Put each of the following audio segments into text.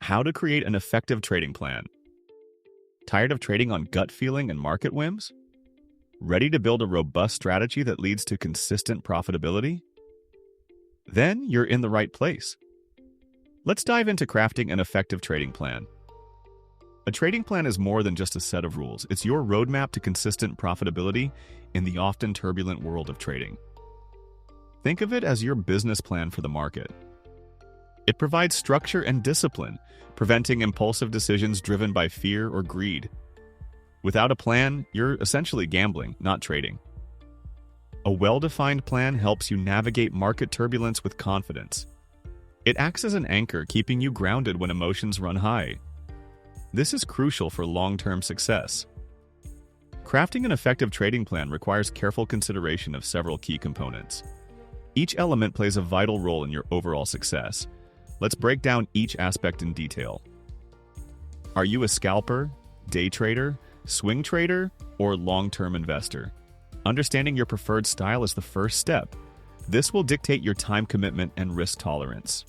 How to create an effective trading plan. Tired of trading on gut feeling and market whims? Ready to build a robust strategy that leads to consistent profitability? Then you're in the right place. Let's dive into crafting an effective trading plan. A trading plan is more than just a set of rules. It's your roadmap to consistent profitability in the often turbulent world of trading. Think of it as your business plan for the market. It provides structure and discipline, preventing impulsive decisions driven by fear or greed. Without a plan, you're essentially gambling, not trading. A well-defined plan helps you navigate market turbulence with confidence. It acts as an anchor, keeping you grounded when emotions run high. This is crucial for long-term success. Crafting an effective trading plan requires careful consideration of several key components. Each element plays a vital role in your overall success. Let's break down each aspect in detail. Are you a scalper, day trader, swing trader, or long-term investor? Understanding your preferred style is the first step. This will dictate your time commitment and risk tolerance.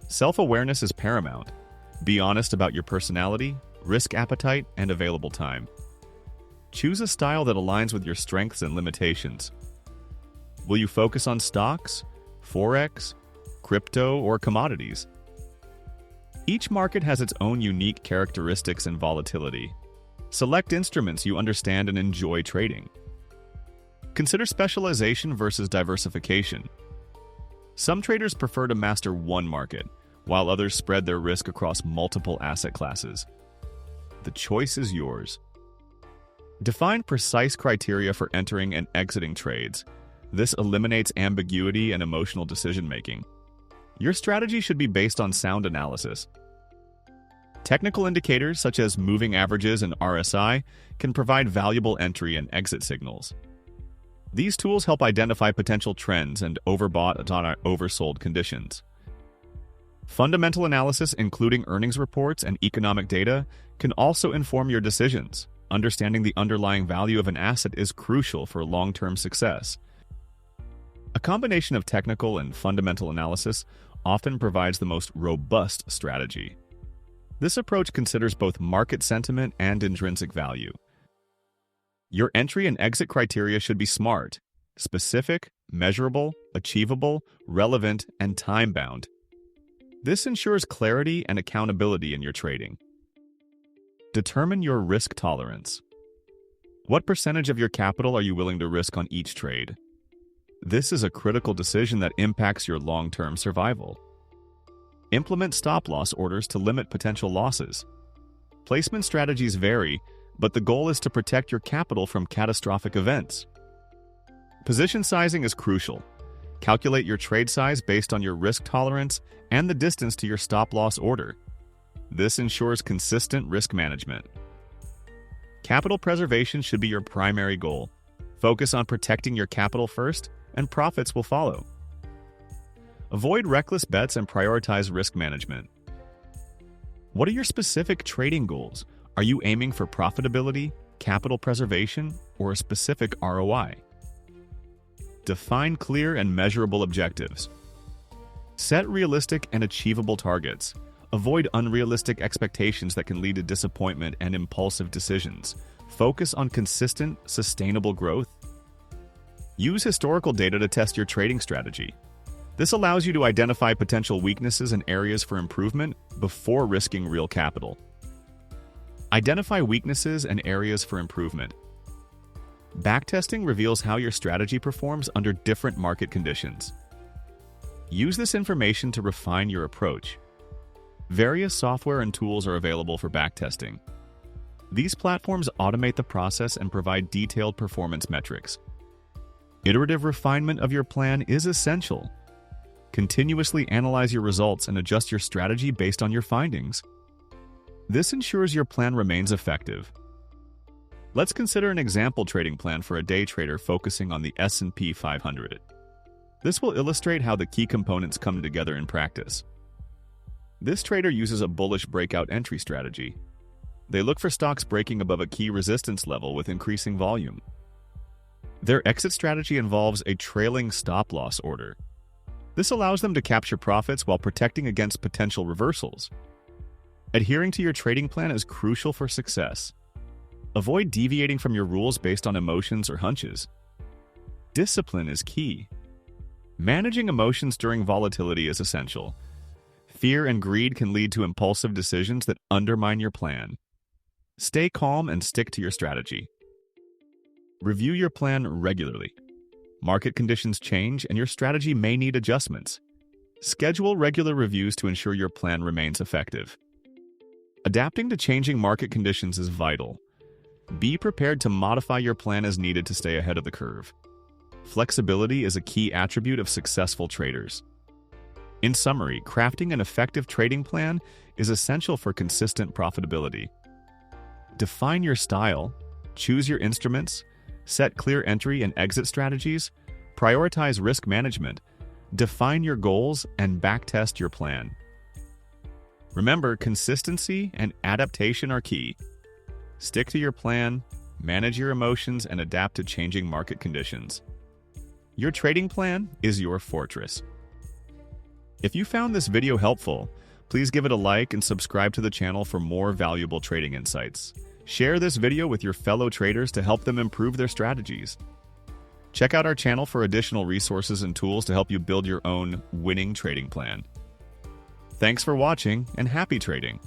Self-awareness is paramount. Be honest about your personality, risk appetite, and available time. Choose a style that aligns with your strengths and limitations. Will you focus on stocks, forex, crypto, or commodities? Each market has its own unique characteristics and volatility. Select instruments you understand and enjoy trading. Consider specialization versus diversification. Some traders prefer to master one market, while others spread their risk across multiple asset classes. The choice is yours. Define precise criteria for entering and exiting trades. This eliminates ambiguity and emotional decision-making. Your strategy should be based on sound analysis. Technical indicators such as moving averages and RSI can provide valuable entry and exit signals. These tools help identify potential trends and overbought or oversold conditions. Fundamental analysis, including earnings reports and economic data, can also inform your decisions. Understanding the underlying value of an asset is crucial for long-term success. A combination of technical and fundamental analysis often provides the most robust strategy. This approach considers both market sentiment and intrinsic value. Your entry and exit criteria should be smart, specific, measurable, achievable, relevant, and time-bound. This ensures clarity and accountability in your trading. Determine your risk tolerance. What percentage of your capital are you willing to risk on each trade? This is a critical decision that impacts your long-term survival. Implement stop-loss orders to limit potential losses. Placement strategies vary, but the goal is to protect your capital from catastrophic events. Position sizing is crucial. Calculate your trade size based on your risk tolerance and the distance to your stop-loss order. This ensures consistent risk management. Capital preservation should be your primary goal. Focus on protecting your capital first, and profits will follow. Avoid reckless bets and prioritize risk management. What are your specific trading goals? Are you aiming for profitability, capital preservation, or a specific ROI? Define clear and measurable objectives. Set realistic and achievable targets. Avoid unrealistic expectations that can lead to disappointment and impulsive decisions. Focus on consistent, sustainable growth. Use historical data to test your trading strategy. This allows you to identify potential weaknesses and areas for improvement before risking real capital. Identify weaknesses and areas for improvement. Backtesting reveals how your strategy performs under different market conditions. Use this information to refine your approach. Various software and tools are available for backtesting. These platforms automate the process and provide detailed performance metrics. Iterative refinement of your plan is essential. Continuously analyze your results and adjust your strategy based on your findings. This ensures your plan remains effective. Let's consider an example trading plan for a day trader focusing on the S&P 500. This will illustrate how the key components come together in practice. This trader uses a bullish breakout entry strategy. They look for stocks breaking above a key resistance level with increasing volume. Their exit strategy involves a trailing stop-loss order. This allows them to capture profits while protecting against potential reversals. Adhering to your trading plan is crucial for success. Avoid deviating from your rules based on emotions or hunches. Discipline is key. Managing emotions during volatility is essential. Fear and greed can lead to impulsive decisions that undermine your plan. Stay calm and stick to your strategy. Review your plan regularly. Market conditions change and your strategy may need adjustments. Schedule regular reviews to ensure your plan remains effective. Adapting to changing market conditions is vital. Be prepared to modify your plan as needed to stay ahead of the curve. Flexibility is a key attribute of successful traders. In summary, crafting an effective trading plan is essential for consistent profitability. Define your style, choose your instruments, set clear entry and exit strategies, prioritize risk management, define your goals, and backtest your plan. Remember, consistency and adaptation are key. Stick to your plan, manage your emotions, and adapt to changing market conditions. Your trading plan is your fortress. If you found this video helpful, please give it a like and subscribe to the channel for more valuable trading insights. Share this video with your fellow traders to help them improve their strategies. Check out our channel for additional resources and tools to help you build your own winning trading plan. Thanks for watching and happy trading!